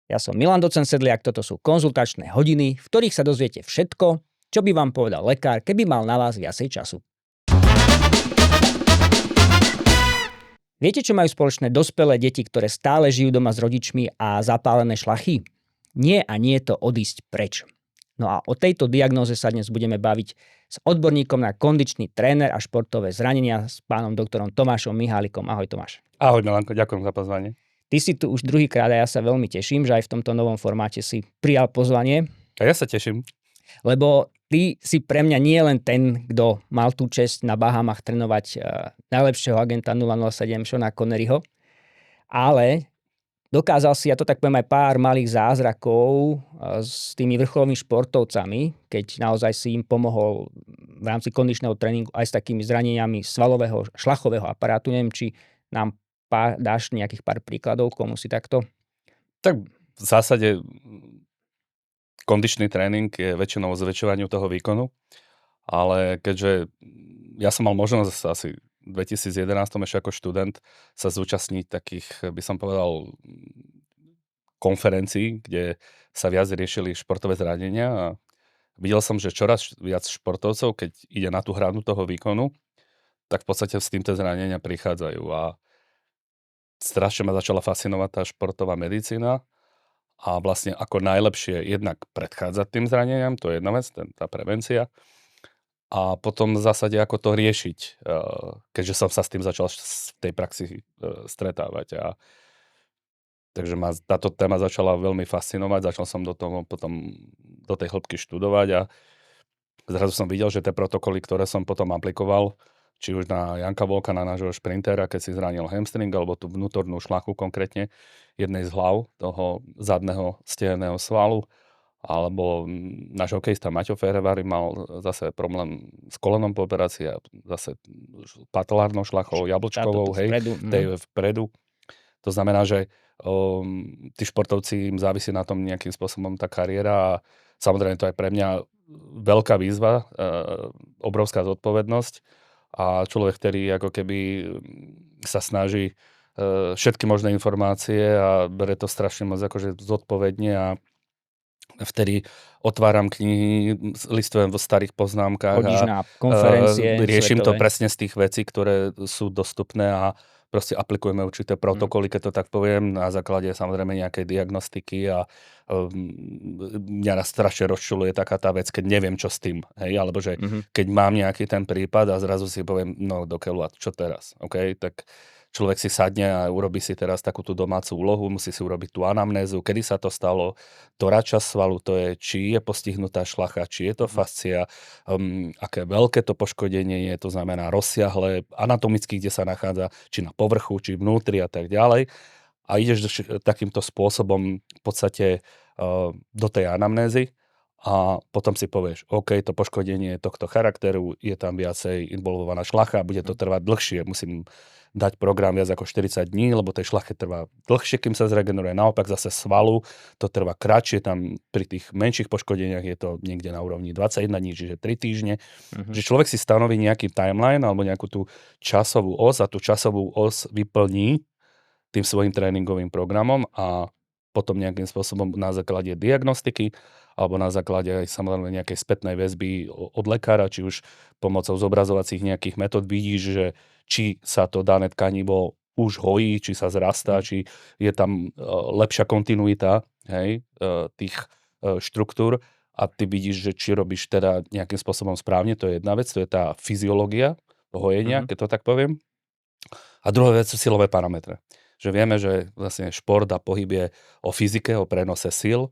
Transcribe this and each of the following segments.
Ja som Milan Docent Sedliak, toto sú konzultačné hodiny, v ktorých sa dozviete všetko, čo by vám povedal lekár, keby mal na vás viacej času. Viete, čo majú spoločné dospelé deti, ktoré stále žijú doma s rodičmi a zapálené šlachy? Nie a nie je to odísť preč. No a o tejto diagnóze sa dnes budeme baviť s odborníkom na kondičný tréner a športové zranenia s pánom doktorom Tomášom Mihálikom. Ahoj Tomáš. Ahoj Milanko, ďakujem za pozvanie. Ty si tu už druhýkrát a ja sa veľmi teším, že aj v tomto novom formáte si prijal pozvanie. A ja sa teším. Lebo ty si pre mňa nie len ten, kto mal tú česť na Bahamach trénovať najlepšieho agenta 007 Seana Conneryho, ale dokázal si, ja to tak poviem, aj pár malých zázrakov s tými vrcholovými športovcami, keď naozaj si im pomohol v rámci kondičného tréningu aj s takými zraneniami svalového, šlachového aparátu. Neviem, či nám dáš nejakých pár príkladov, komu si takto? Tak v zásade kondičný tréning je väčšinou o zväčšovaniu toho výkonu, ale keďže ja som mal možnosť asi v 2011 ešte ako študent sa zúčastniť takých, by som povedal, konferencií, kde sa viac riešili športové zranenia a videl som, že čoraz viac športovcov, keď ide na tú hranu toho výkonu, tak v podstate s týmto zranenia prichádzajú a strašne ma začala fascinovať tá športová medicína a vlastne ako najlepšie jednak predchádzať tým zraneniam, to je jedna vec, tá prevencia, a potom v zásade ako to riešiť, keďže som sa s tým začal v tej praxi stretávať. Takže ma táto téma začala veľmi fascinovať, začal som do toho potom do tej hĺbky študovať a zrazu som videl, že tie protokoly, ktoré som potom aplikoval, či už na Janka Volka, na nášho šprintera, keď si zranil hamstring, alebo tú vnútornú šlachu konkrétne jednej z hlav toho zadného stehného svalu, alebo náš hokejista Maťo Ferrevári mal zase problém s kolenom po operácii a zase patelárnou šlachou, jablčkovou, tej vpredu. To znamená, že tí športovci, im závisí na tom nejakým spôsobom tá kariéra a samozrejme to aj pre mňa veľká výzva, obrovská zodpovednosť. A človek, ktorý ako keby sa snaží všetky možné informácie a bere to strašne moc akože zodpovedne a vtedy otváram knihy, listujem vo starých poznámkach chodíš na konferencie riešim svetové. To presne z tých vecí, ktoré sú dostupné a proste aplikujeme určité protokoly, keď to tak poviem, na základe samozrejme nejakej diagnostiky a mňa raz strašne rozčuluje taká tá vec, keď neviem, čo s tým, hej, alebo že keď mám nejaký ten prípad a zrazu si poviem, no do keľu, a čo teraz, ok, tak človek si sadne a urobí si teraz takú tú domácu úlohu, musí si urobiť tú anamnézu, kedy sa to stalo, ktorá časť svalu to je, či je postihnutá šlacha, či je to fascia, aké veľké to poškodenie je, to znamená rozsiahle, anatomicky, kde sa nachádza, či na povrchu, či vnútri a tak ďalej. A ideš takýmto spôsobom v podstate do tej anamnézy a potom si povieš, OK, to poškodenie tohto charakteru, je tam viacej involvovaná šlacha, bude to trvať dlhšie, musím dať program viac ako 40 dní, lebo tej šlache trvá dlhšie, kým sa zregeneruje. Naopak zase svalu to trvá kratšie, tam pri tých menších poškodeniach je to niekde na úrovni 21 dní, čiže 3 týždne. Že človek si stanoví nejaký timeline alebo nejakú tú časovú os a tú časovú os vyplní tým svojim tréningovým programom a potom nejakým spôsobom na základe diagnostiky alebo na základe aj samozrejme nejakej spätnej väzby od lekára, či už pomocou zobrazovacích nejakých metód vidíš, že či sa to dané tkanivo už hojí, či sa zrastá, či je tam lepšia kontinuita, hej, tých štruktúr a ty vidíš, že či robíš teda nejakým spôsobom správne, to je jedna vec, to je tá fyziológia hojenia, keď to tak poviem. A druhá vec sú silové parametre. Že vieme, že vlastne šport a pohyb je o fyzike, o prenose síl,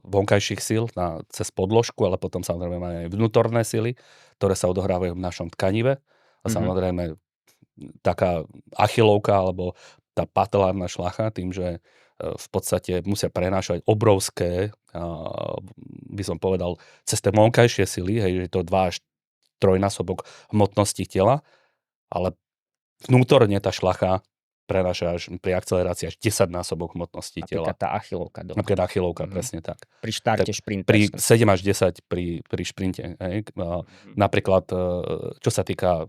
vonkajších síl cez podložku, ale potom samozrejme máme aj vnútorné síly, ktoré sa odohrávajú v našom tkanive. A samozrejme taká achilovka alebo tá patelárna šlacha, tým, že v podstate musia prenášať obrovské, by som povedal, cez tie vonkajšie síly, hej, že je to 2 až 3-násobok hmotnosti tela, ale vnútorne tá šlacha prenáša až pri akcelerácii až 10-násobok hmotnosti tela. Napríklad tá achilovka. Napríklad achilovka, presne tak. Pri štarte šprintu. Pri 7 až 10 pri šprinte. Hej. Napríklad, čo sa týka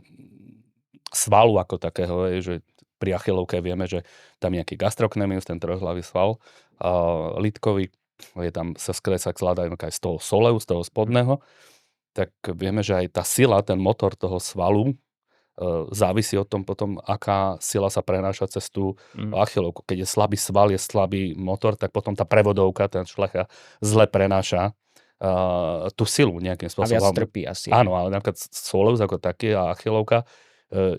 svalu ako takého, že pri achilovke vieme, že tam nejaký gastrocnemius, ten trojhlavý sval, lítkový, je tam sa skladajú aj z toho soleu, z toho spodného, tak vieme, že aj tá sila, ten motor toho svalu závisí od tom potom, aká sila sa prenáša cez tú achilovku. Keď je slabý sval, je slabý motor, tak potom tá prevodovka, ten šlacha zle prenáša tú silu nejakým spôsobom. A viac trpí asi. Áno, ale napríklad soleus ako taký a achilovka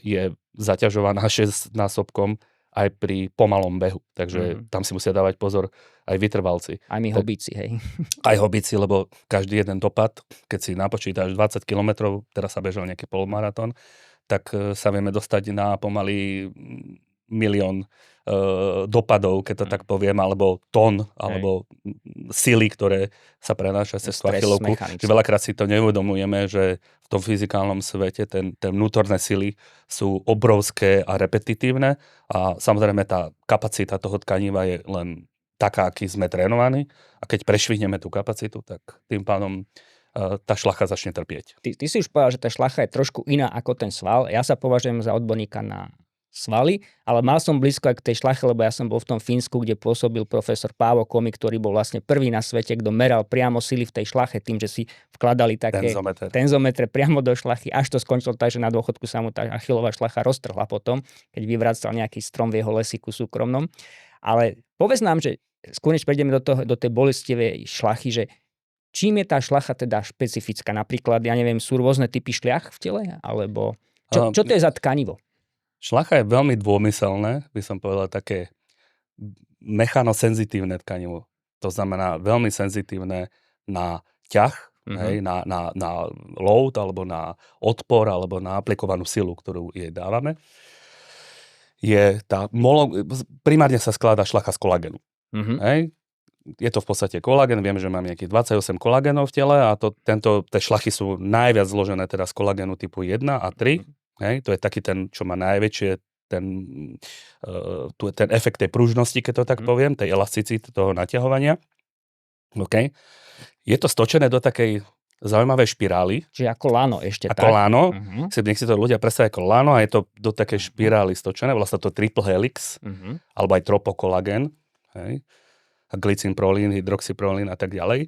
je zaťažovaná 6-násobkom aj pri pomalom behu. Takže tam si musia dávať pozor aj vytrvalci. Aj my hobíci, hej. Aj hobíci, lebo každý jeden dopad, keď si napočítaš 20 km, teraz sa bežal nejaký polmaratón, tak sa vieme dostať na pomaly 1 000 000 dopadov, keď to tak poviem, alebo tón, alebo sily, ktoré sa prenáša cez tú achilovku. Že veľakrát si to neuvedomujeme, že v tom fyzikálnom svete tie vnútorné sily sú obrovské a repetitívne a samozrejme tá kapacita toho tkaniva je len taká, aký sme trénovaní a keď prešvihneme tú kapacitu, tak tým pádom tá šlacha začne trpieť. Ty si už povedal, že tá šlacha je trošku iná ako ten sval. Ja sa považujem za odborníka na svaly, ale mal som blízko aj k tej šlache, lebo ja som bol v tom Fínsku, kde pôsobil profesor Paavo Komi, ktorý bol vlastne prvý na svete, kto meral priamo sily v tej šlache tým, že si vkladali také tenzometre priamo do šlachy, až to skončilo tak, že na dôchodku sa mu tá achilová šlacha roztrhla potom, keď vyvracal nejaký strom v jeho lesíku súkromnom. Ale povedz nám, že skôr než prejdeme do tej bolestivej šlachy, že čím je tá šlacha teda špecifická? Napríklad, ja neviem, sú rôzne typy šliach v tele? Alebo čo to je za tkanivo? Šlacha je veľmi dômyselné, by som povedal, také mechanosenzitívne tkanivo. To znamená veľmi senzitívne na ťah, hej, na load, alebo na odpor, alebo na aplikovanú silu, ktorú jej dávame. Primárne sa skladá šlacha z kolagenu. Hej. Je to v podstate kolagén, viem, že mám nejakých 28 kolagénov v tele a tie šlachy sú najviac zložené teda z kolagénu typu 1 a 3. Hej, to je taký ten, čo má najväčšie ten efekt tej pružnosti, keď to tak poviem, tej elasticity, toho naťahovania. OK. Je to stočené do takej zaujímavej špirály. Čiže ako lano ešte tak. Ako lano. Nech si to ľudia predstavia ako lano a je to do takej špirály stočené. Vlastne to triple helix, alebo aj tropokolagén. Hej. Glycín, prolín, hydroxyprolín a tak ďalej.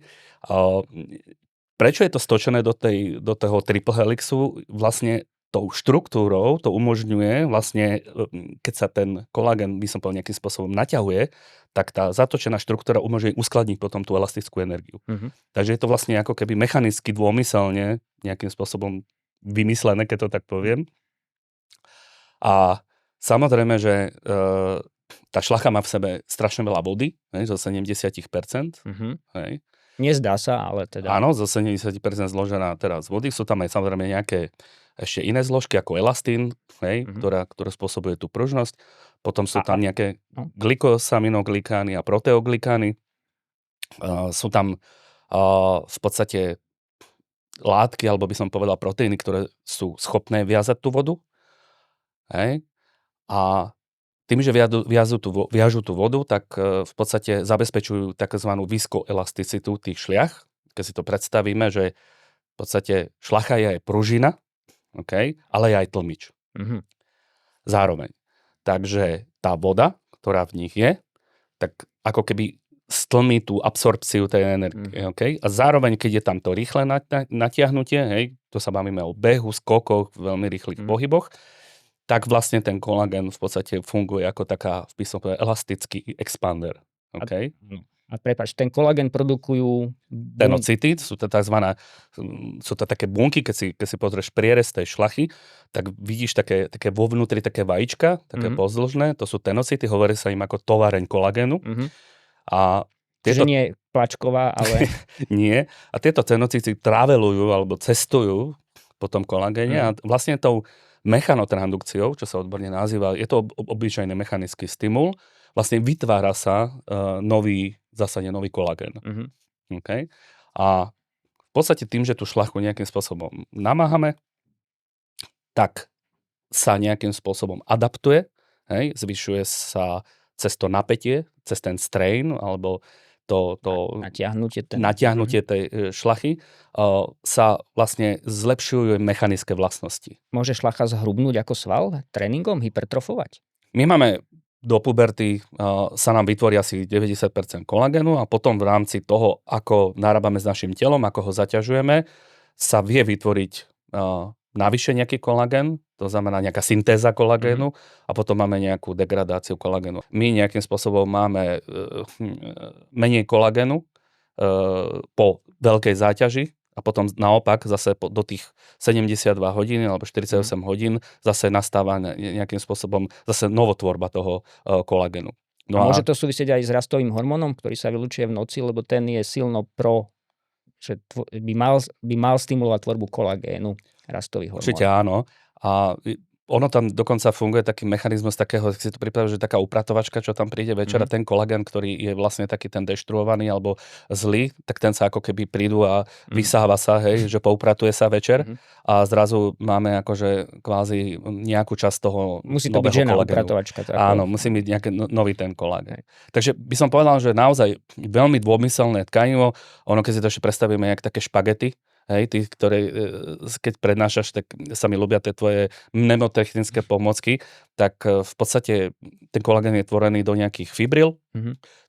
Prečo je to stočené do toho triple helixu? Vlastne tou štruktúrou to umožňuje vlastne, keď sa ten kolagén, by som povedal, nejakým spôsobom naťahuje, tak tá zatočená štruktúra umožňuje uskladniť potom tú elastickú energiu. Takže je to vlastne ako keby mechanicky dômyselne nejakým spôsobom vymyslené, keď to tak poviem. A samozrejme, že tá šlacha má v sebe strašne veľa vody, zo 70%. Hej. Nezdá sa, ale teda... Áno, zo 70% zložená teraz z vody. Sú tam aj samozrejme nejaké ešte iné zložky ako elastín, ktoré spôsobuje tú pružnosť. Potom sú tam nejaké glikosaminoglikány a proteoglikány. Sú tam v podstate látky, alebo by som povedal proteíny, ktoré sú schopné viazať tú vodu. Hej. A tým, že viažú tú vodu, tak v podstate zabezpečujú takzvanú viskoelasticitu tých šliach. Keď si to predstavíme, že v podstate šlacha je aj pružina, ale je aj tlmič. Zároveň. Takže tá voda, ktorá v nich je, tak ako keby stlmí tú absorpciu tej energie. A zároveň, keď je tam to rýchle natiahnutie, to sa bavíme o behu, skokoch, veľmi rýchlych pohyboch, tak vlastne ten kolagén v podstate funguje ako taká elastický expander. A prepáč, ten kolagén produkujú... Tenocity, sú to také bunky, keď si pozrieš prierez tej šlachy, tak vidíš také vo vnútri také vajíčka, také pozdĺžné, to sú tenocity, hovorí sa im ako továreň kolagénu. A čiže nie plačková, ale... Nie. A tieto tenocity travelujú alebo cestujú po tom kolagéne a vlastne tou mechanotransdukciou, čo sa odborne nazýva, je to obyčajný mechanický stimul, vlastne vytvára sa nový kolagén. A v podstate tým, že tú šlachu nejakým spôsobom namáhame, tak sa nejakým spôsobom adaptuje, zvyšuje sa cez to napätie, cez ten strain, alebo to natiahnutie tej šlachy, sa vlastne zlepšujú mechanické vlastnosti. Môže šlacha zhrubnúť ako sval tréningom, hypertrofovať? My máme do puberty sa nám vytvorí asi 90% kolagénu a potom v rámci toho, ako narábame s našim telom, ako ho zaťažujeme, sa vie vytvoriť navyše nejaký kolagén, to znamená nejaká syntéza kolagénu a potom máme nejakú degradáciu kolagénu. My nejakým spôsobom máme menej kolagénu po veľkej záťaži a potom naopak zase do tých 72 hodín alebo 48 hodín zase nastáva nejakým spôsobom zase novotvorba toho kolagénu. No a môže to súvisieť aj s rastovým hormónom, ktorý sa vylučuje v noci, lebo ten je silno že by mal stimulovať tvorbu kolagénu, rastový hormón. Určite áno. A ono tam dokonca funguje taký mechanizmus takého, si to pripravil, že taká upratovačka, čo tam príde večer a ten kolagén, ktorý je vlastne taký ten deštruovaný alebo zlý, tak ten sa ako keby prídu a vysáva sa, hej, že poupratuje sa večer a zrazu máme akože kvázi nejakú časť toho musí to byť žena kolagénu. Upratovačka. Áno, musí byť nejaký nový ten kolagén. Takže by som povedal, že naozaj veľmi dômyselné tkanivo, ono keď si to ešte predstavíme, jak také špagety, hej, tí, ktoré, keď prednášaš, tak sa mi ľúbia tie tvoje mnemotechnické pomocky, tak v podstate ten kolagén je tvorený do nejakých fibril.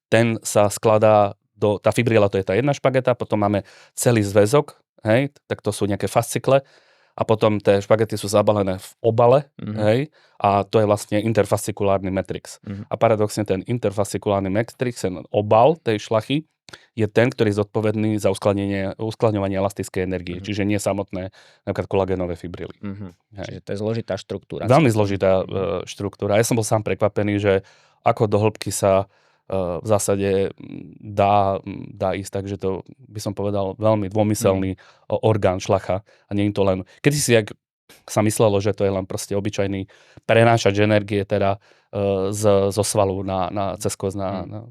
Ten sa skladá tá fibrila, to je tá jedna špageta, potom máme celý zväzok, hej, tak to sú nejaké fascikle a potom tie špagety sú zabalené v obale, hej, a to je vlastne interfascikulárny matrix. A paradoxne ten interfascikulárny matrix, ten obal tej šlachy, je ten, ktorý je zodpovedný za uskladňovanie elastickej energie, čiže nie samotné napríklad kolagénové fibrily. Čiže to je zložitá štruktúra. Veľmi zložitá štruktúra. Ja som bol sám prekvapený, že ako do hĺbky sa v zásade dá ísť, takže to by som povedal veľmi dômyselný orgán šlacha a nie je to len, kedysi ak sa myslelo, že to je len proste obyčajný prenášač energie teda zo svalu cez koz na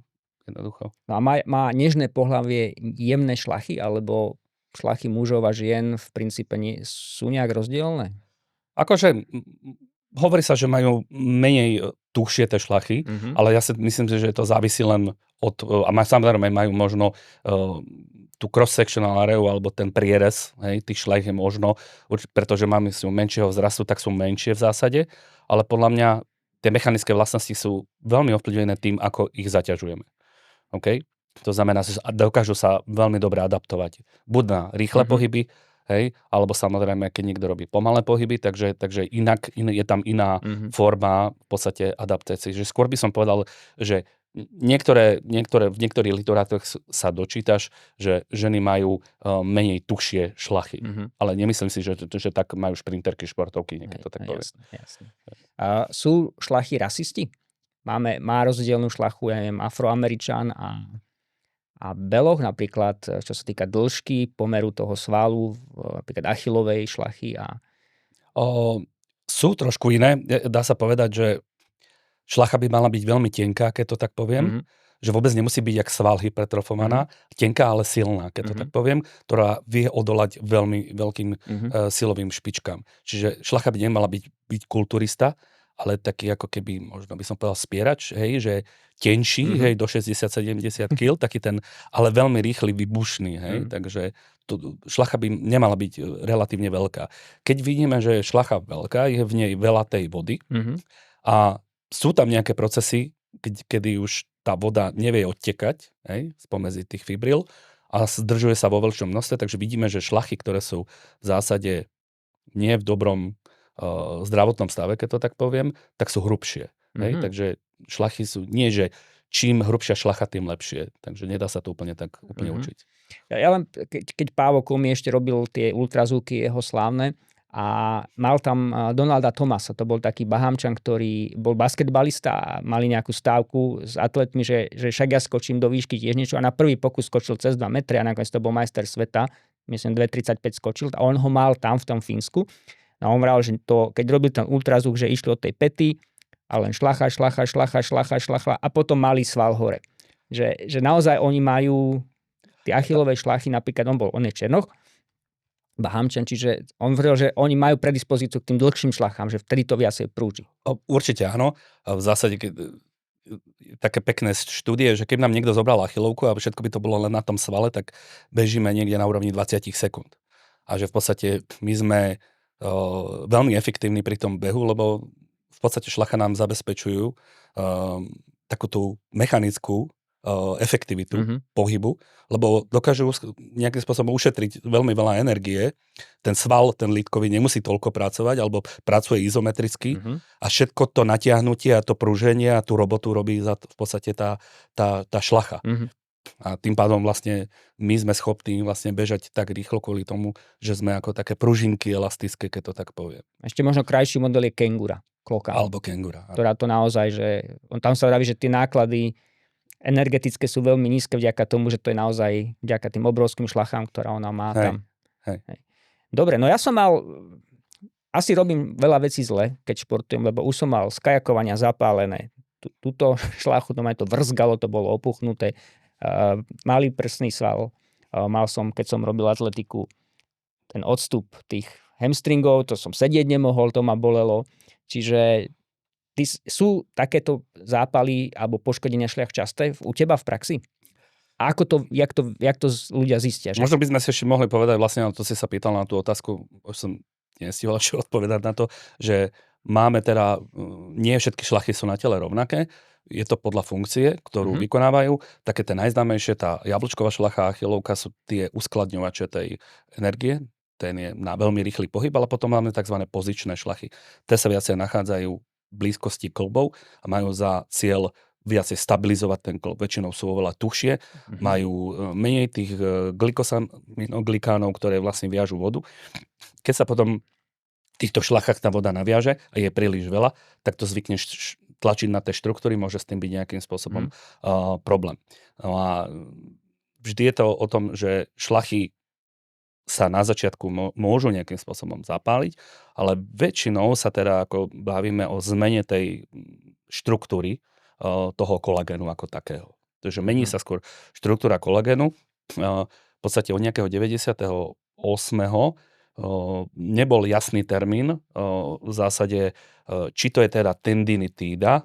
jednoducho. No a má nežné pohlavie jemné šlachy, alebo šlachy mužov a žien v princípe sú nejak rozdielne? Akože hovorí sa, že majú menej tuchšie tie šlachy, ale ja si myslím, že to závisí len od, a samozrejme majú možno tú cross-sectional area alebo ten prierez, hej, tých šlach je možno, pretože máme sú menšieho vzrastu, tak sú menšie v zásade, ale podľa mňa tie mechanické vlastnosti sú veľmi ovplyvnené tým, ako ich zaťažujeme. Okay? To znamená, že dokážu sa veľmi dobre adaptovať. Buď na rýchle pohyby, hej, alebo samozrejme, keď niekto robí pomalé pohyby, takže je tam iná forma v podstate adaptácie. Že skôr by som povedal, že v niektorých literatúrach sa dočítaš, že ženy majú menej tuchšie šlachy. Ale nemyslím si, že tak majú šprinterky, športovky, niekedy to tak povie. Jasne. A sú šlachy rasisti? Má rozdielnú šlachu, ja neviem, Afroameričan a beloch, napríklad, čo sa týka dĺžky, pomeru toho svalu, napríklad achilovej šlachy. Sú trošku iné. Dá sa povedať, že šlacha by mala byť veľmi tenká, keď to tak poviem. Že vôbec nemusí byť jak sval hypertrofovaná, tenká, ale silná, keď to tak poviem, ktorá vie odolať veľmi veľkým silovým špičkám. Čiže šlacha by nemala byť kulturista, ale taký ako keby, možno by som povedal spierač, hej, že tenší, hej, do 60-70 kg, taký ten, ale veľmi rýchly, vybušný, hej, takže šlacha by nemala byť relatívne veľká. Keď vidíme, že je šlacha veľká, je v nej veľa tej vody a sú tam nejaké procesy, kedy už tá voda nevie odtekať, hej, spomedzi tých fibril a zdržuje sa vo veľčom množstve, takže vidíme, že šlachy, ktoré sú v zásade nie v dobrom zdravotnom stave, keď to tak poviem, tak sú hrubšie. Hej? Takže šlachy sú, nie že čím hrubšia šlacha, tým lepšie. Takže nedá sa to úplne učiť. Ja len, keď Pávo Komi ešte robil tie ultrazvuky jeho slávne a mal tam Donalda Thomasa, to bol taký Bahamčan, ktorý bol basketbalista a mali nejakú stávku s atletmi, že však ja skočím do výšky tiež niečo a na prvý pokus skočil cez 2 metre a nakoniec to bol majster sveta, myslím 2,35 skočil a on ho mal tam v tom Fínsku. A on vral, že to, keď robil ten ultrazvuk, že išlo od tej pety a len šlacha a potom malý sval hore. Že naozaj oni majú tie achillové šlachy, napríklad on je Černoch, Bahamčan, čiže on hovoril, že oni majú predispozíciu k tým dlhším šlachám, že vtedy to viacej prúži. Určite áno. V zásade také pekné štúdie, že keď nám niekto zobral achilovku a všetko by to bolo len na tom svale, tak bežíme niekde na úrovni 20 sekúnd. A že v podstate my sme veľmi efektívni pri tom behu, lebo v podstate šlacha nám zabezpečujú takú tú mechanickú efektivitu pohybu, lebo dokážu nejakým spôsobom ušetriť veľmi veľa energie. Ten sval, ten lítkový nemusí toľko pracovať, alebo pracuje izometricky a všetko to natiahnutie a to prúženie a tú robotu robí v podstate tá šlacha. A tým pádom vlastne my sme schopní vlastne bežať tak rýchlo kvôli tomu, že sme ako také pružinky elastické, keď to tak poviem. Ešte možno krajší model je kengura. Klokán. Alebo kengura. Ktorá to naozaj, že tam sa vraví, že tie náklady energetické sú veľmi nízke vďaka tomu, že to je naozaj vďaka tým obrovským šlachám, ktorá ona má tam. Hej. Dobre, no ja som mal, asi robím veľa vecí zle, keď športujem, lebo už som mal z kajakovania zapálené túto šlachu, to ma to vrzgalo, to bolo opuchnuté, malý prsný sval, mal som, keď som robil atletiku, ten odstup tých hamstringov, to som sedieť nemohol, to ma bolelo, čiže sú takéto zápaly alebo poškodenia šľach časté u teba v praxi? A ako to, jak to ľudia zistia? Že? Možno by sme si ešte mohli povedať, vlastne to si sa pýtal na tú otázku, už som nestihol ešte odpovedať na to, že máme teda, nie všetky šlachy sú na tele rovnaké, je to podľa funkcie, ktorú vykonávajú. Také tie najznámejšie, tá jablčková šlacha a achilovka sú tie uskladňovače tej energie, ten je na veľmi rýchly pohyb, ale potom máme tzv. Pozičné šlachy. Tie sa viacej nachádzajú blízkosti klbov a majú za cieľ viacej stabilizovať ten klb. Väčšinou sú oveľa tuchšie, majú menej tých glykánov, ktoré vlastne viažú vodu. Keď sa potom v týchto šlachách tá voda naviaže a je príliš veľa, tak to zvykneš tlačiť na tie štruktúry, môže s tým byť nejakým spôsobom problém. No a vždy je to o tom, že šlachy sa na začiatku môžu nejakým spôsobom zapáliť, ale väčšinou sa teda ako bavíme o zmene tej štruktúry toho kolagénu ako takého. Takže mení sa skôr štruktúra kolagénu. V podstate od nejakého 98. Nebol jasný termín v zásade, či to je teda tendinitída.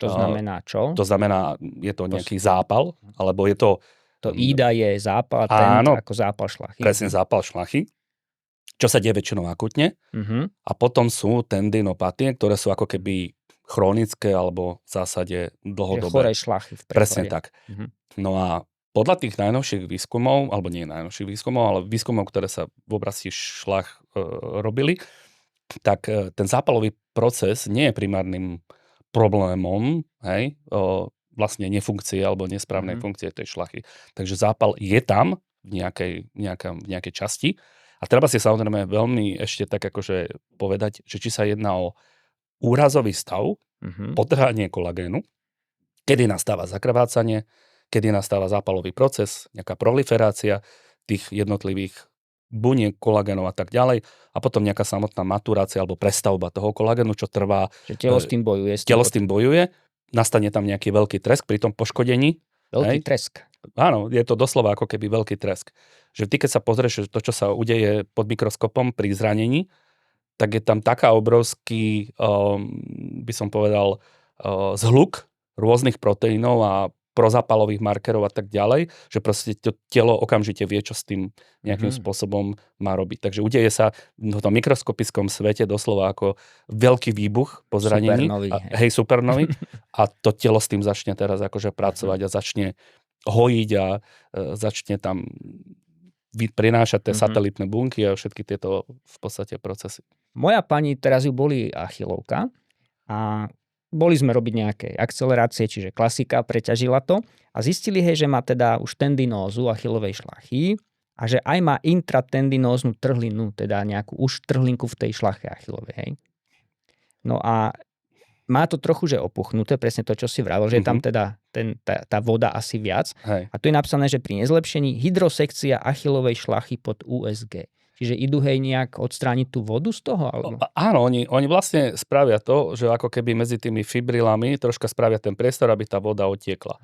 To znamená čo? To znamená, je to nejaký zápal, alebo je to to ída je zápal, ako zápal šlachy. Presne zápal šlachy, čo sa deje väčšinou akutne. A potom sú tendinopatie, ktoré sú ako keby chronické alebo v zásade dlhodobé. Choré šlachy v preklade. Presne tak. No a podľa tých najnovších výskumov, alebo nie najnovších výskumov, ale výskumov, ktoré sa v oblasti šlach robili, tak ten zápalový proces nie je primárnym problémom, vlastne nefunkcie alebo nesprávnej funkcie tej šlachy. Takže zápal je tam v nejakej časti. A treba si samozrejme veľmi ešte tak akože povedať, že či sa jedná o úrazový stav, potrhanie kolagénu, kedy nastáva zakrvácanie, kedy nastáva zápalový proces, nejaká proliferácia tých jednotlivých buniek, kolagénov a tak ďalej. A potom nejaká samotná maturácia alebo prestavba toho kolagénu, čo trvá. Že telo s tým bojuje. Telo s tým bojuje. Nastane tam nejaký veľký tresk pri tom poškodení. Veľký tresk. Áno, je to doslova ako keby veľký tresk. Že ty, keď sa pozrieš, to, čo sa udeje pod mikroskopom pri zranení, tak je tam taká obrovský, by som povedal, zhluk rôznych proteínov a prozápalových markerov a tak ďalej, že proste to telo okamžite vie, čo s tým nejakým spôsobom má robiť. Takže udeje sa v tom mikroskopiskom svete doslova ako veľký výbuch po zranení. Supernový. A to telo s tým začne teraz akože pracovať a začne hojiť a začne tam prinášať tie satelitné bunky a všetky tieto v podstate procesy. Moja pani, teraz ju boli achilovka a boli sme robiť nejaké akcelerácie, čiže klasika, preťažila to a zistili, že má teda už tendinózu achilovej šlachy a že aj má intratendinóznu trhlinu, teda nejakú už trhlinku v tej šlache achilovej. Hej. No a má to trochu, že opuchnuté, presne to, čo si vravil, že je tam teda tá voda asi viac. Hej. A tu je napísané, že pri nezlepšení hydrosekcia achilovej šlachy pod USG. Čiže idú nejak odstrániť tú vodu z toho? Alebo? Áno, oni vlastne spravia to, že ako keby medzi tými fibrilami troška spravia ten priestor, aby tá voda odtiekla.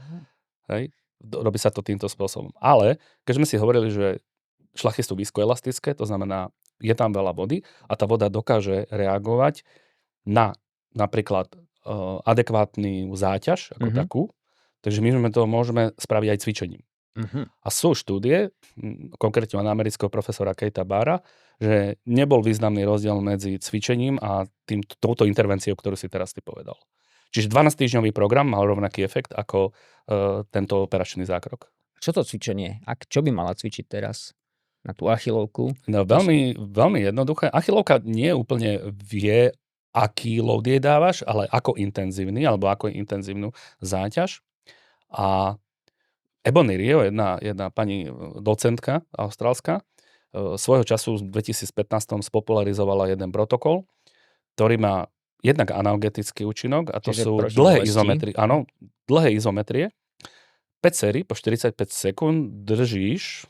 Hej? Robí sa to týmto spôsobom. Ale keď sme si hovorili, že šlachy sú viskoelastické, to znamená, je tam veľa vody a tá voda dokáže reagovať na napríklad adekvátnu záťaž ako takú. Takže my to môžeme spraviť aj cvičením. A sú štúdie, konkrétne od amerického profesora Keita Barra, že nebol významný rozdiel medzi cvičením a touto intervenciou, ktorú si teraz ty povedal. Čiže 12-týždňový program mal rovnaký efekt ako tento operačný zákrok. Čo to cvičenie? Čo by mala cvičiť teraz na tú achilovku? No, veľmi jednoduché. Achilovka nie úplne vie, aký load jej dávaš, ale ako intenzívny, alebo ako intenzívnu záťaž. A Ebony Rio, jedna pani docentka austrálska, svojho času v 2015 spopularizovala jeden protokol, ktorý má jednak analgetický účinok, a to sú dlhé izometrie. Áno, dlhé izometrie. 5 sérií po 45 sekúnd držíš,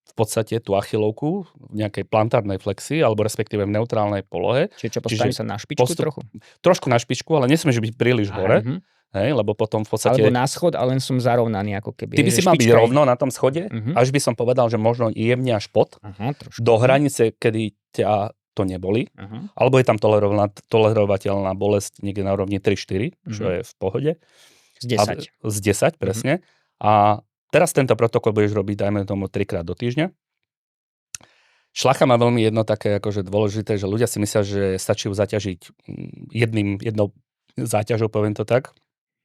v podstate tú achilovku v nejakej plantárnej flexii, alebo respektíve v neutrálnej polohe. Čiže postavím sa na špičku trochu? Trošku na špičku, ale nesmieš byť príliš hore, lebo potom v podstate... Alebo na schod, ale len som zarovnaný ako keby. Ty by si mal byť rovno na tom schode, až by som povedal, že možno jemne až pod, do hranice, kedy ťa to neboli, alebo je tam tolerovateľná bolesť niekde na úrovni 3-4, čo je v pohode. Z 10. Z 10, presne. A teraz tento protokol budeš robiť, dajme tomu, 3-krát do týždňa. Šlacha má veľmi jedno také akože dôležité, že ľudia si myslia, že stačí ju zaťažiť jednou záťažou, poviem to tak,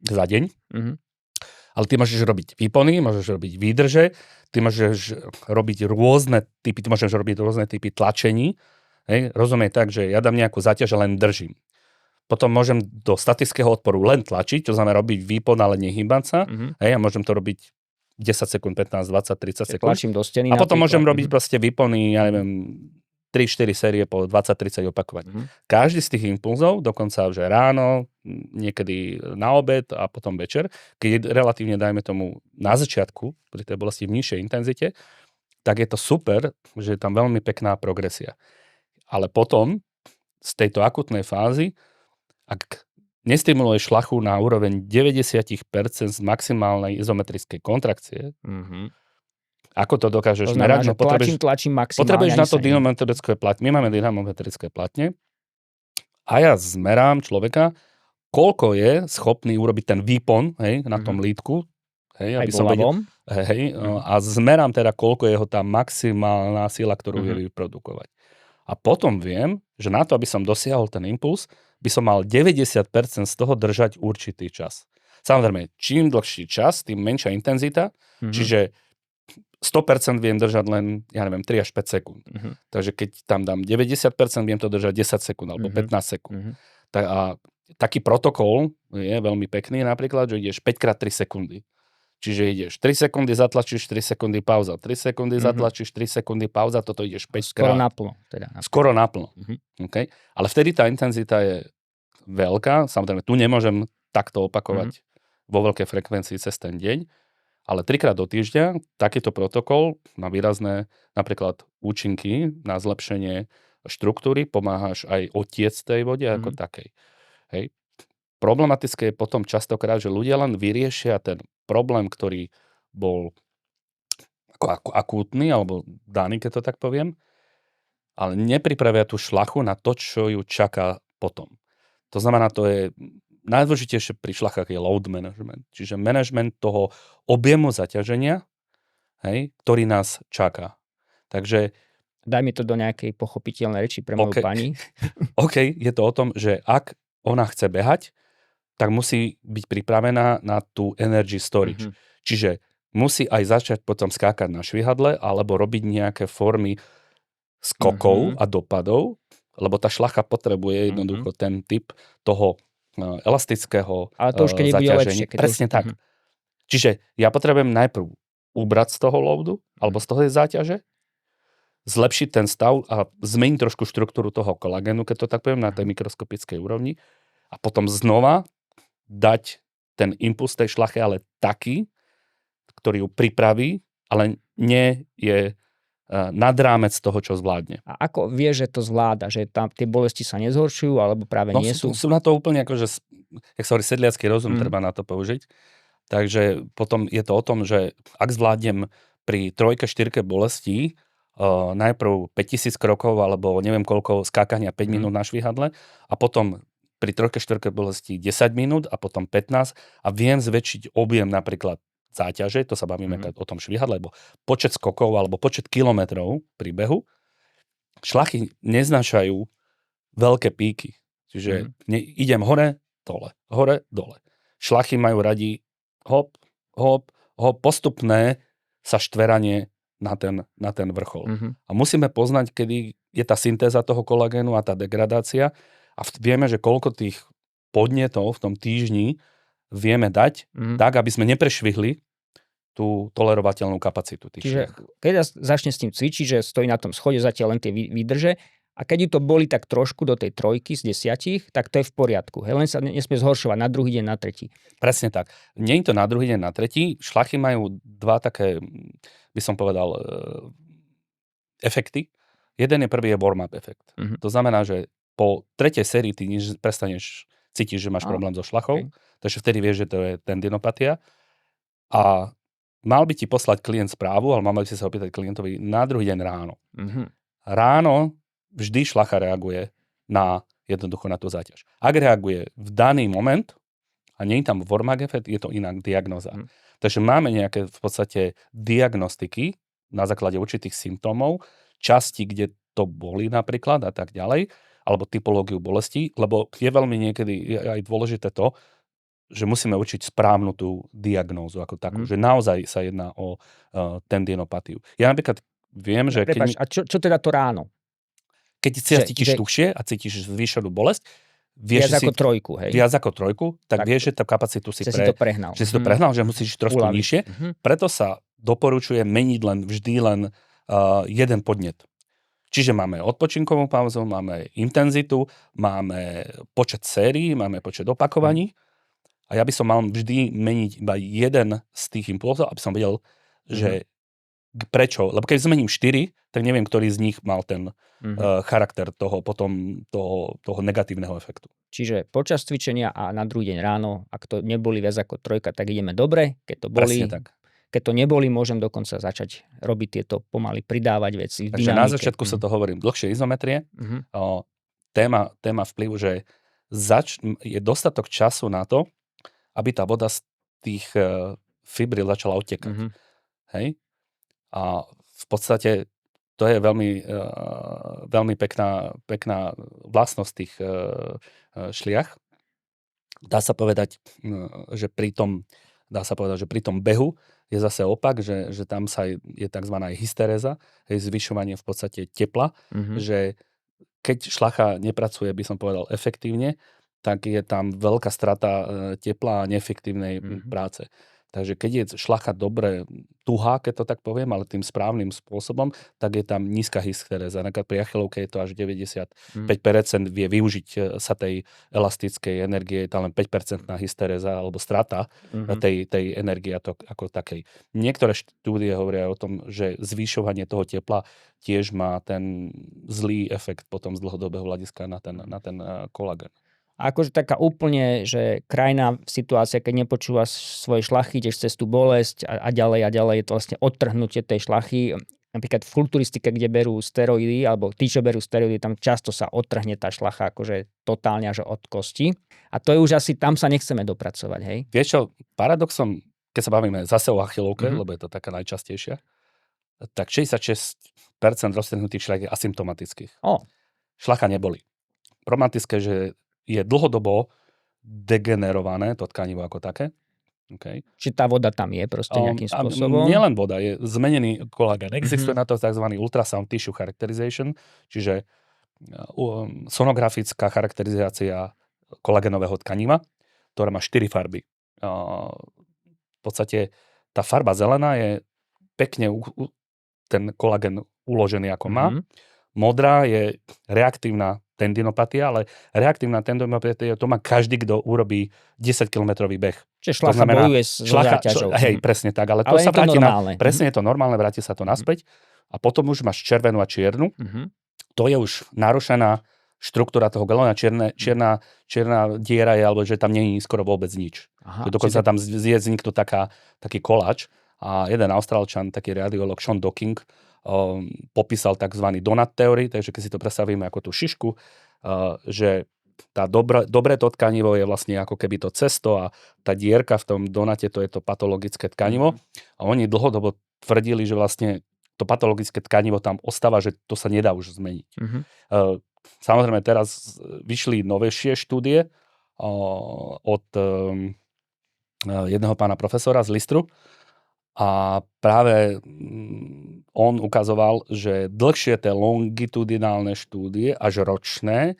za deň. Ale ty môžeš robiť výpony, môžeš robiť výdrže, ty môžeš robiť rôzne typy tlačení. Rozumie tak, že ja dám nejakú záťaž a len držím. Potom môžem do statického odporu len tlačiť, čo znamená robiť výpon, ale nehýbať sa. A môžem to robiť 10 sekúnd, 15, 20, 30 sekúnd. Tlačím do steny. A potom môžem robiť proste výpony, ja neviem, 3-4 série po 20-30 opakovaní. Každý z tých impulzov, dokonca že ráno, niekedy na obed a potom večer, keď je relatívne, dajme tomu, na začiatku, pri tej bolesti v nižšej intenzite, tak je to super, že je tam veľmi pekná progresia. Ale potom, z tejto akutnej fázy, ak nestimuluješ šlachu na úroveň 90% z maximálnej izometrickej kontrakcie, ako to dokážeš merať? Tlačím maximálne. Potrebuješ na to dynamometrické platne. My máme dynamometrické platne a ja zmerám človeka, koľko je schopný urobiť ten výpon na tom lítku. Aj boľavom. A zmerám teda, koľko je jeho tá maximálna sila, ktorú vie vyprodukovať. A potom viem, že na to, aby som dosiahol ten impuls, by som mal 90% z toho držať určitý čas. Samozrejme, čím dlhší čas, tým menšia intenzita, čiže 100% viem držať len, ja neviem, 3 až 5 sekúnd. Takže keď tam dám 90%, viem to držať 10 sekúnd alebo 15 sekúnd. A taký protokol je veľmi pekný napríklad, že ideš 5x3 sekundy. Čiže ideš 3 sekundy, zatlačíš 3 sekundy, pauza. 3 sekundy, zatlačíš 3 sekundy, pauza. Toto ideš 5 krát. Skoro naplno. Skoro naplno. Okay? Ale vtedy tá intenzita je veľká. Samozrejme, tu nemôžem takto opakovať vo veľkej frekvencii cez ten deň. Ale 3-krát do týždňa takýto protokol má výrazné napríklad účinky na zlepšenie štruktúry. Pomáhaš aj otiec tej vode ako takej. Hej. Problematické je potom častokrát, že ľudia len vyriešia ten problém, ktorý bol ako akútny, alebo daný, keď to tak poviem, ale nepripravia tú šlachu na to, čo ju čaká potom. To znamená, to je najdôležitejšie pri šlachách je load management, čiže management toho objemu zaťaženia, ktorý nás čaká. Takže daj mi to do nejakej pochopiteľnej reči pre moju pani. OK, je to o tom, že ak ona chce behať, tak musí byť pripravená na tú energy storage. Čiže musí aj začať potom skákať na švihadle alebo robiť nejaké formy skokov a dopadov, lebo tá šlacha potrebuje jednoducho ten typ toho elastického zaťaženia. Ale to už keď bude lepšie. Presne tak. Čiže ja potrebujem najprv ubrať z toho loadu alebo z toho záťaže, zlepšiť ten stav a zmeniť trošku štruktúru toho kolagénu, keď to tak poviem, na tej mikroskopickej úrovni a potom znova dať ten impuls tej šlache, ale taký, ktorý ju pripraví, ale nie je nad rámec toho, čo zvládne. A ako vie, že to zvláda? Že tam tie bolesti sa nezhoršujú, alebo práve nie sú? Sú na to úplne akože, jak sa hovorí, sedliacky rozum treba na to použiť. Takže potom je to o tom, že ak zvládnem pri 3-4 bolestí najprv 5000 krokov, alebo neviem koľko skákania 5 minút na švihadle a potom pri 3-4 bolesti 10 minút a potom 15 a viem zväčšiť objem napríklad záťaže, to sa bavíme o tom švihadle, lebo počet skokov alebo počet kilometrov pri behu, šlachy neznášajú veľké píky. Čiže idem hore, dole, hore, dole. Šlachy majú radi hop, hop, hop, postupné sa štveranie na ten vrchol. A musíme poznať, kedy je tá syntéza toho kolagénu a tá degradácia a vieme, že koľko tých podnetov v tom týždni vieme dať tak, aby sme neprešvihli tú tolerovateľnú kapacitu tých Čiže šliach. keď začne s tým cvičiť, že stojí na tom schode, zatiaľ len tie výdrže, a keď ju to boli tak trošku do tej 3 z 10, tak to je v poriadku. Hej, len sa nesmie zhoršovať na druhý deň, na tretí. Presne tak. Nie je to na druhý deň, na tretí. Šlachy majú dva také, by som povedal, efekty. Jeden je prvý je warm-up efekt. To znamená, že po tretej sérii ty prestaneš cítiš, že máš problém so šlachou, takže vtedy vieš, že to je tendinopatia. A mal by ti poslať klient správu, ale mal by si sa opýtať klientovi na druhý deň ráno. Ráno vždy šlacha reaguje jednoducho na tú záťaž. Ak reaguje v daný moment a nie je tam warm-up efekt, je to iná diagnóza. Takže máme nejaké v podstate diagnostiky na základe určitých symptómov, časti, kde to bolí napríklad a tak ďalej, alebo typológiu bolesti, lebo je veľmi niekedy aj dôležité to, že musíme určiť správnu tú diagnózu ako takú, že naozaj sa jedná o tendinopatiu. Ja napríklad viem, že... Prepáč, a čo teda to ráno? Keď cítiš tušie a cítiš zvýšenú bolesť, viac ako 3, hej? Viac ako 3, tak vieš, že tá kapacitu si to prehnal. Že si to prehnal, že musíš trošku nižšie. Preto sa doporučuje meniť vždy len jeden podnet. Čiže máme odpočinkovú pauzu, máme intenzitu, máme počet sérií, máme počet opakovaní. A ja by som mal vždy meniť iba jeden z tých impulzov, aby som vedel, že prečo. Lebo keď zmením 4, tak neviem, ktorý z nich mal ten charakter toho negatívneho efektu. Čiže počas cvičenia a na druhý deň ráno, ak to neboli viac ako 3, tak ideme dobre. Keď to boli, keď to neboli, môžem dokonca začať robiť tieto pomaly pridávať veci. Takže na začiatku sa to hovorím dlhšie izometrie. Téma vplyvu, že je dostatok času na to, aby tá voda z tých fibril začala odtekať. Hej? A v podstate to je veľmi pekná vlastnosť tých šliach. Dá sa povedať, že pri tom behu je zase opak, že tam je tzv. Hysteréza, zvyšovanie v podstate tepla, že keď šlacha nepracuje, by som povedal, efektívne, tak je tam veľká strata tepla a neefektívnej práce. Takže keď je šlacha dobre tuhá, keď to tak poviem, ale tým správnym spôsobom, tak je tam nízka hysteréza. Napríklad pri achilovke je to až 95% vie využiť sa tej elastickej energie, je tam len 5% hysteréza alebo strata tej energie ako takej. Niektoré štúdie hovoria o tom, že zvýšovanie toho tepla tiež má ten zlý efekt potom z dlhodobého hľadiska na ten kolagén. A akože taká úplne, že krajná situácia, keď nepočúva svoje šlachy, ideš cez tú bolesť a ďalej, je to vlastne odtrhnutie tej šlachy. Napríklad v kulturistike, kde berú steroidy, alebo tí, čo berú steroidy, tam často sa odtrhne tá šlacha akože totálne až od kosti. A to je už asi, tam sa nechceme dopracovať, hej? Vieš čo, paradoxom, keď sa bavíme zase o achilovke, lebo je to taká najčastejšia, tak 66% roztrhnutých šľach je asymptomatických. Šlacha neboli. Problematické, že je dlhodobo degenerované to tkanivo ako také. Okay. Či tá voda tam je proste nejakým spôsobom? Nielen voda, je zmenený kolagén. Existuje na to tzv. Ultrasound tissue characterization, čiže sonografická charakterizácia kolagénového tkaniva, ktorá má 4 farby. V podstate tá farba zelená je pekne ten kolagén uložený ako má. Modrá je reaktívna tendinopatia, ale reaktívna tendinopatia to má každý, kto urobí 10-kilometrový beh. Čiže šlacha bojuje so záťažou. Hej, presne tak, ale to sa vráti presne je to normálne, vráti sa to naspäť a potom už máš červenú a čiernu. To je už narušená štruktúra toho galóna, čierna diera je, alebo že tam nie je skoro vôbec nič. Dokonca tam vzniknú taký koláč a jeden Austrálčan, taký radiolog Sean Docking, popísal tzv. Donut theory, takže keď si to predstavíme ako tú šišku, že tá dobré to tkanivo je vlastne ako keby to cesto a tá dierka v tom donate, to je to patologické tkanivo. A oni dlhodobo tvrdili, že vlastne to patologické tkanivo tam ostáva, že to sa nedá už zmeniť. Samozrejme teraz vyšli novejšie štúdie od jedného pána profesora z Listru a práve on ukazoval, že dlhšie tie longitudinálne štúdie, až ročné,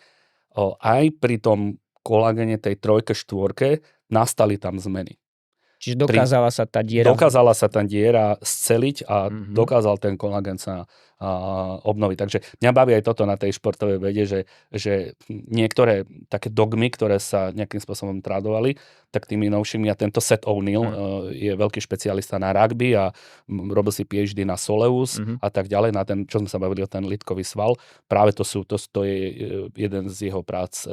aj pri tom kolagene tej 3, 4 nastali tam zmeny. Čiže dokázala sa tá diera sceliť a dokázal ten kolagén sa obnoviť. Takže mňa baví aj toto na tej športovej vede, že niektoré také dogmy, ktoré sa nejakým spôsobom tradovali, tak tými novšími, a tento Seth O'Neill je veľký špecialista na rugby a robil si PhD na soleus a tak ďalej, na ten, čo sme sa bavili o ten lidkový sval. Práve to je jeden z jeho prác,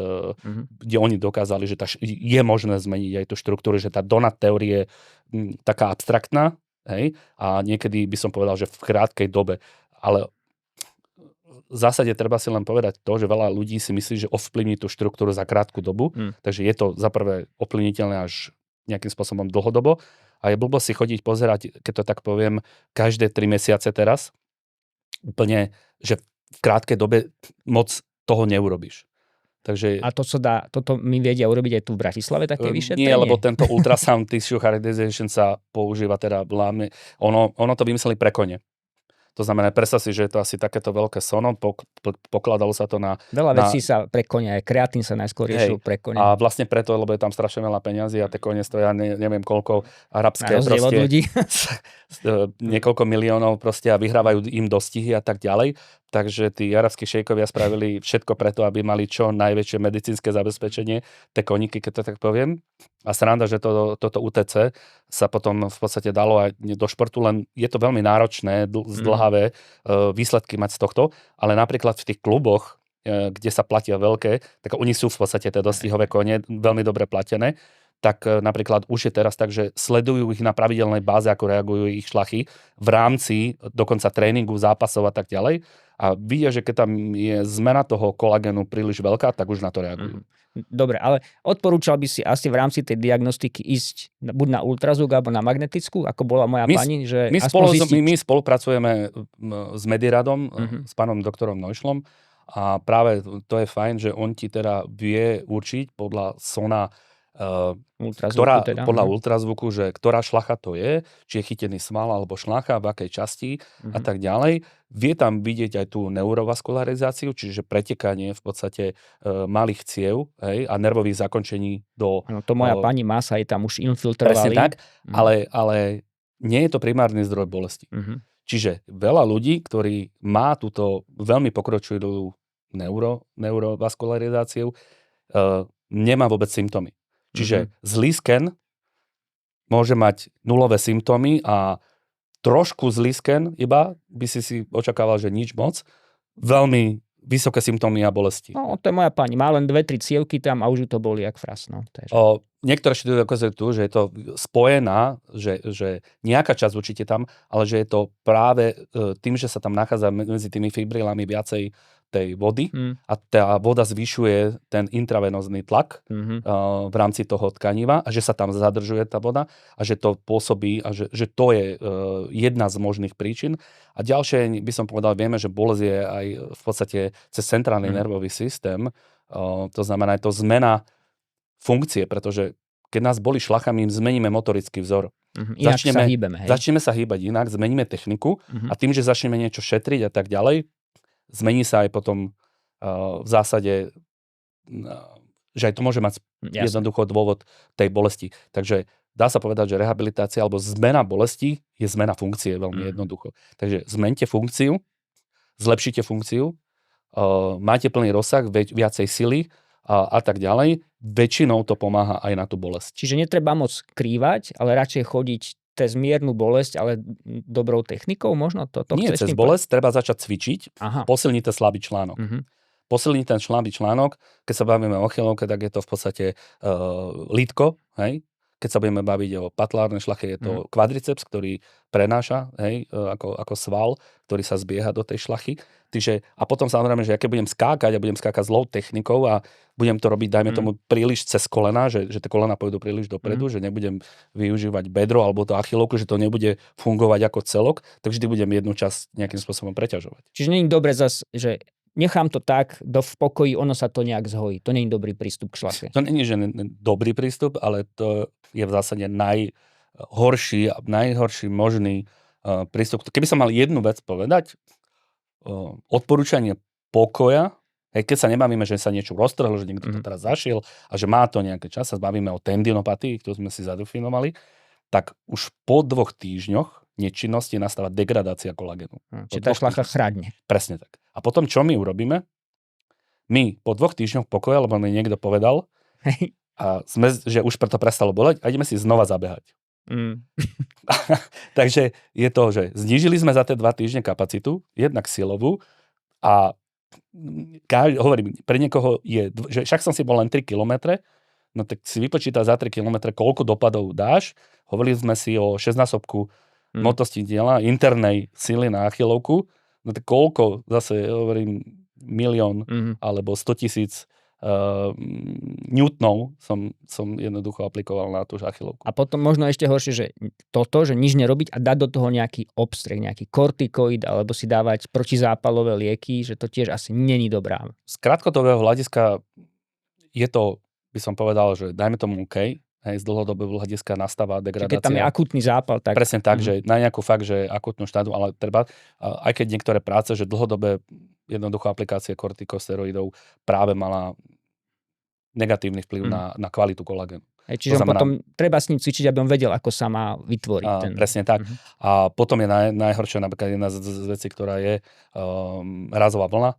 kde oni dokázali, že je možné zmeniť aj tú štruktúru, že tá donut teórie je taká abstraktná, hej, a niekedy by som povedal, že v krátkej dobe. Ale v zásade treba si len povedať to, že veľa ľudí si myslí, že ovplyvní tú štruktúru za krátku dobu, takže je to za prvé ovplyvniteľné až nejakým spôsobom dlhodobo a je blbo si chodiť pozerať, keď to tak poviem, každé 3 mesiace teraz, úplne, že v krátkej dobe moc toho neurobíš. Takže, a toto my vedia urobiť aj tu v Bratislave, také vyšetrenie? Nie, lebo tento ultrasound tissue characterization sa používa teda hlavne, ono to vymysleli pre kone. To znamená, predstav si, že je to asi takéto veľké sono, pokladalo sa to na... Veľa vecí sa pre kone, aj kreatín sa najskôr riešil pre kone. A vlastne preto, lebo je tam strašne veľa peňazí a tie kone stoja neviem koľko arabské proste... od ľudí. niekoľko miliónov proste a vyhrávajú im dostihy a tak ďalej. Takže tí arabskí šejkovia spravili všetko preto, aby mali čo najväčšie medicínske zabezpečenie, tie koníky, keď to tak poviem. A sranda, že toto UTC sa potom v podstate dalo aj do športu, len je to veľmi náročné, zdĺhavé výsledky mať z tohto, ale napríklad v tých kluboch, kde sa platia veľké, tak oni sú v podstate tie dostihové kone veľmi dobre platené, tak napríklad už je teraz tak, že sledujú ich na pravidelnej báze, ako reagujú ich šlachy v rámci dokonca tréningu, zápasov a tak ďalej. A vidia, že keď tam je zmena toho kolagénu príliš veľká, tak už na to reagujú. Dobre, ale odporúčal by si asi v rámci tej diagnostiky ísť buď na ultrazvuk alebo na magnetickú, ako bola moja pani, že my spolupracujeme s Mediradom, s pánom doktorom Neuschlom a práve to je fajn, že on ti teda vie určiť podľa sona podľa ultrazvuku, že ktorá šlacha to je, či je chytený sval alebo šlacha, v akej časti a tak ďalej. Vie tam vidieť aj tú neurovaskularizáciu, čiže pretekanie v podstate malých ciev, hej, a nervových zakončení do... Ano, to moja pani má sa aj tam už infiltrovali. Presne tak, ale nie je to primárny zdroj bolesti. Čiže veľa ľudí, ktorí má túto veľmi pokročilú neurovaskularizáciu, nemá vôbec symptómy. Čiže zlý sken môže mať nulové symptómy a trošku zlý sken iba by si očakával, že nič moc. Veľmi vysoké symptómy a bolesti. No, to je moja pani. Má len 2-3 cievky tam a už ju to boli jak fras. No. Niektoré štúdie dokazujú tu, že je to spojená, že nejaká časť určite tam, ale že je to práve tým, že sa tam nachádza medzi tými fibrilami viacej tej vody a tá voda zvyšuje ten intravenózny tlak v rámci toho tkaniva a že sa tam zadržuje tá voda a že to pôsobí a že to je jedna z možných príčin. A ďalšie, by som povedal, vieme, že bolesť je aj v podstate cez centrálny nervový systém. To znamená, je to zmena funkcie, pretože keď nás boli šlachami, zmeníme motorický vzor. Začneme sa hýbať inak, zmeníme techniku a tým, že začneme niečo šetriť a tak ďalej, zmení sa aj potom v zásade, že aj to môže mať jednoducho dôvod tej bolesti. Takže dá sa povedať, že rehabilitácia alebo zmena bolesti je zmena funkcie veľmi jednoducho. Takže zmente funkciu, zlepšite funkciu, máte plný rozsah, viacej sily a tak ďalej. Väčšinou to pomáha aj na tú bolesť. Čiže netreba moc krývať, ale radšej chodiť cez miernu bolesť, ale dobrou technikou možno to nie cez bolesť, treba začať cvičiť, posilniť ten slabý článok. Posilniť ten slabý článok, keď sa bavíme o chylovke, tak je to v podstate lítko, hej? Keď sa budeme baviť o patlárnej šlache, je to kvadriceps, ktorý prenáša, hej, ako sval, ktorý sa zbieha do tej šlachy. A potom samozrejme, že ja keď budem skákať a budem skákať zlou technikou a budem to robiť, dajme tomu, príliš cez kolena, že tie kolena pôjdu príliš dopredu, že nebudem využívať bedro alebo to achilovku, že to nebude fungovať ako celok, tak vždy budem jednu časť nejakým spôsobom preťažovať. Čiže nie je dobre zase, že nechám to tak, v pokoji, ono sa to nejak zhojí. To nie je dobrý prístup k šlache. To nie je, že dobrý prístup, ale to je v zásade najhorší možný prístup. Keby som mal jednu vec povedať, odporúčanie pokoja, keď sa nebavíme, že sa niečo roztrhlo, že niekto to teraz zašiel a že má to nejaký čas, sa bavíme o tendinopatii, ktorú sme si zadefinovali, tak už po 2 týždňoch nečinnosti nastáva degradácia kolagénu. Čiže tá šlacha chradne. Presne tak. A potom čo my urobíme? My po 2 týždňoch pokoja, lebo mi niekto povedal, že už preto prestalo boleť a ideme si znova zabehať. Takže je to, že znížili sme za tie 2 týždne kapacitu, jednak silovú a hovorím, pre niekoho je, že však som si bol len 3 kilometre, no tak si vypočíta za 3 kilometre, koľko dopadov dáš. Hovorili sme si o 6-násobku hmotnosti tela, internej sily na achilovku, no tak koľko, zase hovorím, 1 000 000 alebo 100 000 newtonov som jednoducho aplikoval na tú achilovku. A potom možno ešte horšie, že že nič nerobiť a dať do toho nejaký obstreh, nejaký kortikoid, alebo si dávať protizápalové lieky, že to tiež asi není dobrá. Z krátkodobého hľadiska je to, by som povedal, že dajme tomu OK, z dlhodobého hľadiska nastáva degradácia. Keď tam je akútny zápal, tak... Presne tak, že na nejakú fakt, že akútnu štádiu, ale treba, aj keď niektoré práce, že dlhodobé jednoducho aplikácie kortikosteroidov práve mala negatívny vplyv na kvalitu kolagénu. Čiže potom treba s ním cvičiť, aby on vedel, ako sa má vytvoriť. Presne tak. A potom je najhoršia napríklad jedna z vecí, ktorá je rázová vlna,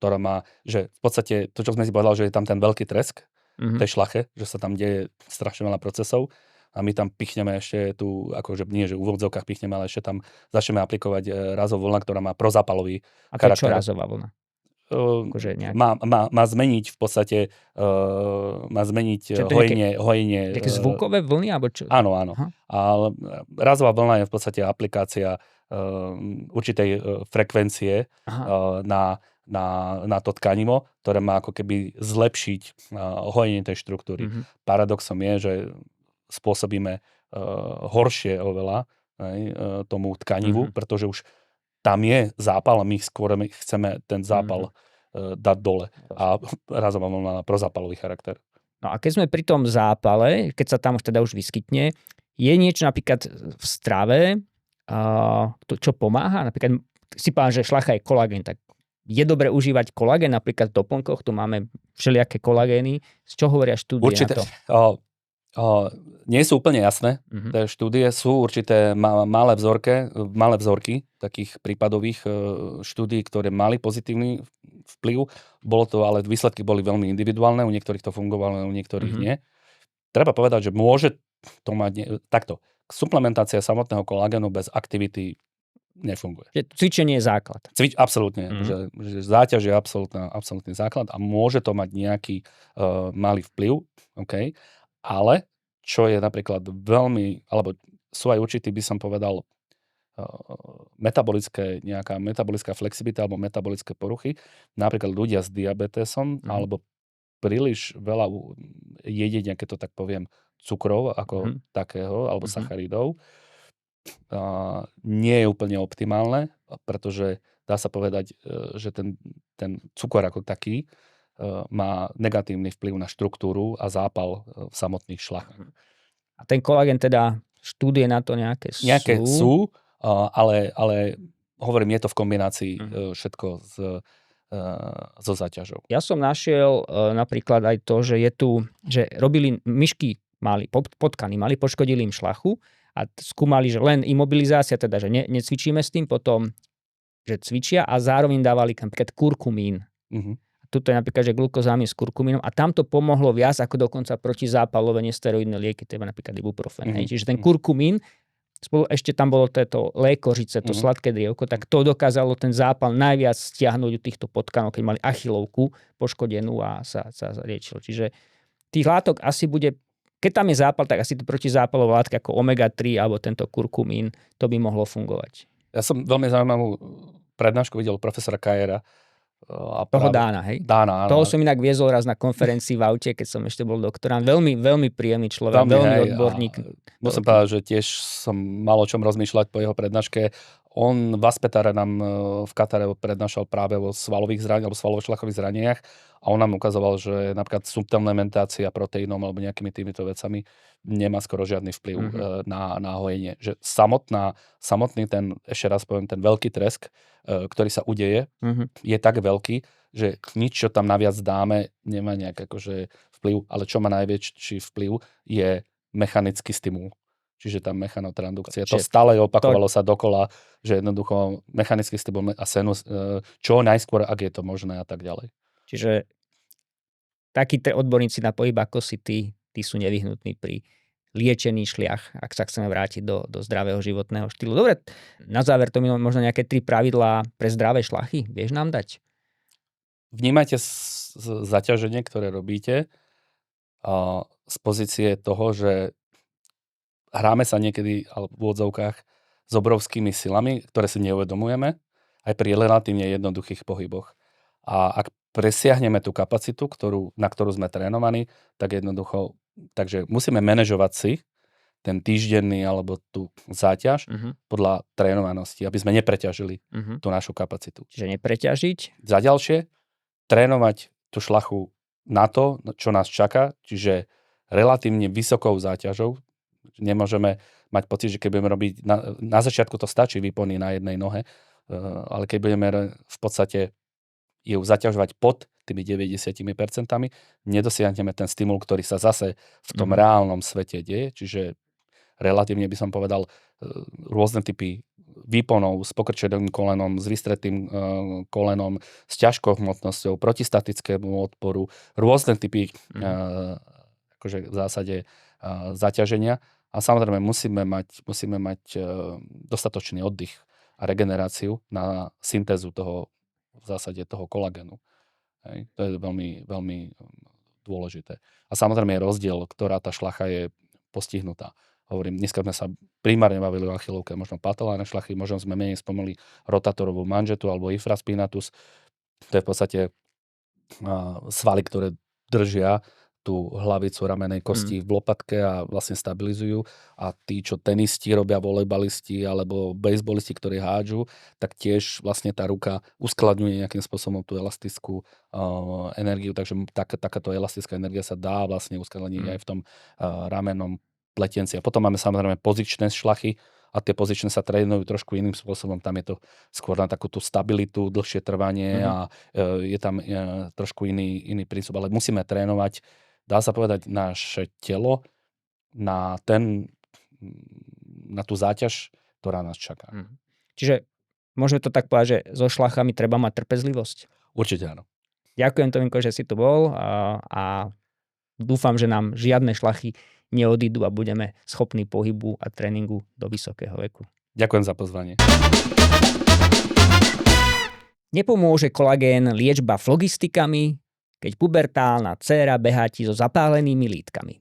ktorá má, že v podstate to, čo sme si povedali, že je tam ten veľký tresk, tej šlache, že sa tam deje strašne veľa procesov a my tam pichneme ešte tu, akože nie, že v úvodzovkách pichneme, ale ešte tam začneme aplikovať rázovú vlna, ktorá má prozápalový charakter. A to je čo rázová vlna? Má zmeniť v podstate hojenie. Také zvukové vlny? Alebo čo? Áno. Ale rázová vlna je v podstate aplikácia určitej frekvencie na to tkanivo, ktoré má ako keby zlepšiť hojenie tej štruktúry. Paradoxom je, že spôsobíme horšie oveľa tomu tkanivu, pretože už tam je zápal a my skôr chceme ten zápal dať dole. A rázová vlna má prozápalový charakter. No a keď sme pri tom zápale, keď sa tam teda už vyskytne, je niečo napríklad v strave, čo pomáha? Napríklad si povedal, že šlacha je kolagén, tak je dobre užívať kolagén, napríklad v doplnkoch, tu máme všelijaké kolagény. Z čo hovoria štúdie určite, na to? Nie sú úplne jasné. Tie štúdie sú určité malé vzorky takých prípadových štúdií, ktoré mali pozitívny vplyv. Bolo to, ale výsledky boli veľmi individuálne, u niektorých to fungovalo, u niektorých nie. Treba povedať, že môže to mať takto. Suplementácia samotného kolagénu bez aktivity nefunguje. Cvičenie je základ. Absolútne. Že záťaž je absolútny základ a môže to mať nejaký malý vplyv. Okay? Ale čo je napríklad alebo sú aj určitý, by som povedal, nejaká metabolická flexibilita alebo metabolické poruchy. Napríklad ľudia s diabetesom alebo príliš veľa jedeť, keď to tak poviem, cukrov ako takého, alebo sacharidov, nie je úplne optimálne, pretože dá sa povedať, že ten cukor ako taký má negatívny vplyv na štruktúru a zápal v samotných šlachách. A ten kolagén teda, štúdie na to nejaké sú? Nejaké sú, ale hovorím, je to v kombinácii všetko so záťažou. Ja som našiel napríklad aj to, že je tu, že robili myšky, potkany mali, poškodili im šlachu a skúmali, že len imobilizácia, teda, že necvičíme s tým, potom, že cvičia a zároveň dávali napríklad kurkumín. Tuto je napríklad, že glukozámin s kurkumínom a tam to pomohlo viac ako dokonca protizápalové nesteroidné lieky, teda napríklad ibuprofen. Čiže ten kurkumín, spolu ešte tam bolo to lékožice, to sladké drievko, tak to dokázalo ten zápal najviac stiahnuť u týchto potkanov, keď mali achilovku poškodenú a sa liečilo. Čiže tých látok asi bude, keď tam je zápal, tak asi protizápalové látky ako omega-3 alebo tento kurkumín, to by mohlo fungovať. Ja som veľmi zaujímavú prednášku videl profesora Kajera. Toho Dána, hej? Dána, áno. Toho som inak viezol raz na konferencii v aute, keď som ešte bol doktorant. Veľmi, veľmi príjemný človek, veľmi odborník. Musím povedať, že tiež som mal o čom rozmýšľať po jeho prednáške. On v Aspetáre nám v Katare prednášal práve o svalových zraniach alebo svalovo-šľachových zraniach a on nám ukazoval, že napríklad suplementácia proteínom alebo nejakými týmito vecami nemá skoro žiadny vplyv na hojenie. Že samotný ten, ešte raz poviem, ten veľký tresk, ktorý sa udeje, je tak veľký, že nič, čo tam naviac dáme, nemá nejak akože vplyv, ale čo má najväčší vplyv je mechanický stimul. Čiže tá mechanotransdukcia. To stále opakovalo sa dokola, že jednoducho mechanický stimul a senus, čo najskôr, ak je to možné a tak ďalej. Čiže takí odborníci na pohyb, ako si tí sú nevyhnutní pri liečení šliach, ak sa chceme vrátiť do zdravého životného štýlu. Dobre, na záver to možno nejaké 3 pravidlá pre zdravé šlachy. Vieš nám dať? Vnímajte zaťaženie, ktoré robíte z pozície toho, že hráme sa niekedy v úvodzovkách s obrovskými silami, ktoré si neuvedomujeme, aj pri relatívne jednoduchých pohyboch. A ak presiahneme tú kapacitu, na ktorú sme trénovaní, tak jednoducho, takže musíme manažovať si ten týždenný alebo tú záťaž podľa trénovanosti, aby sme nepreťažili tú našu kapacitu. Čiže nepreťažiť. Za ďalšie, trénovať tú šlachu na to, čo nás čaká, čiže relatívne vysokou záťažou. Nemôžeme mať pocit, že keď budeme robiť, na začiatku to stačí výpony na jednej nohe, ale keď budeme v podstate ju zaťažovať pod tými 90%, nedosiahneme ten stimul, ktorý sa zase v tom reálnom svete deje, čiže relatívne by som povedal rôzne typy výponov s pokrčeným kolenom, s vystretým kolenom, s ťažkou hmotnosťou, protistatickému odporu, rôzne typy akože v zásade zaťaženia. A samozrejme musíme mať dostatočný oddych a regeneráciu na syntézu toho v zásade toho kolagénu. Hej. To je veľmi, veľmi dôležité. A samozrejme je rozdiel, ktorá tá šlacha je postihnutá. Hovorím, dneska sme sa primárne bavili o achilovke, možno patelárne šlachy, možno sme menej spomínali rotatorovú manžetu alebo infraspinatus. To je v podstate svaly, ktoré držia tú hlavicu ramenej kosti v lopatke a vlastne stabilizujú. A tí, čo tenisti robia, volejbalisti alebo bejsbolisti, ktorí hádžu, tak tiež vlastne tá ruka uskladňuje nejakým spôsobom tú elastickú energiu. Takže takáto elastická energia sa dá vlastne uskladniť aj v tom ramennom pletenci. A potom máme samozrejme pozičné šlachy a tie pozičné sa trénujú trošku iným spôsobom. Tam je to skôr na takú tú stabilitu, dlhšie trvanie a je tam trošku iný prístup. Ale musíme trénovať, dá sa povedať, naše telo na tú záťaž, ktorá nás čaká. Čiže môžeme to tak povedať, že so šlachami treba mať trpezlivosť? Určite áno. Ďakujem, Tominko, že si tu bol a dúfam, že nám žiadne šlachy neodídu a budeme schopní pohybu a tréningu do vysokého veku. Ďakujem za pozvanie. Nepomôže kolagén liečba flogistikami, keď pubertálna dcéra behá ti so zapálenými lítkami.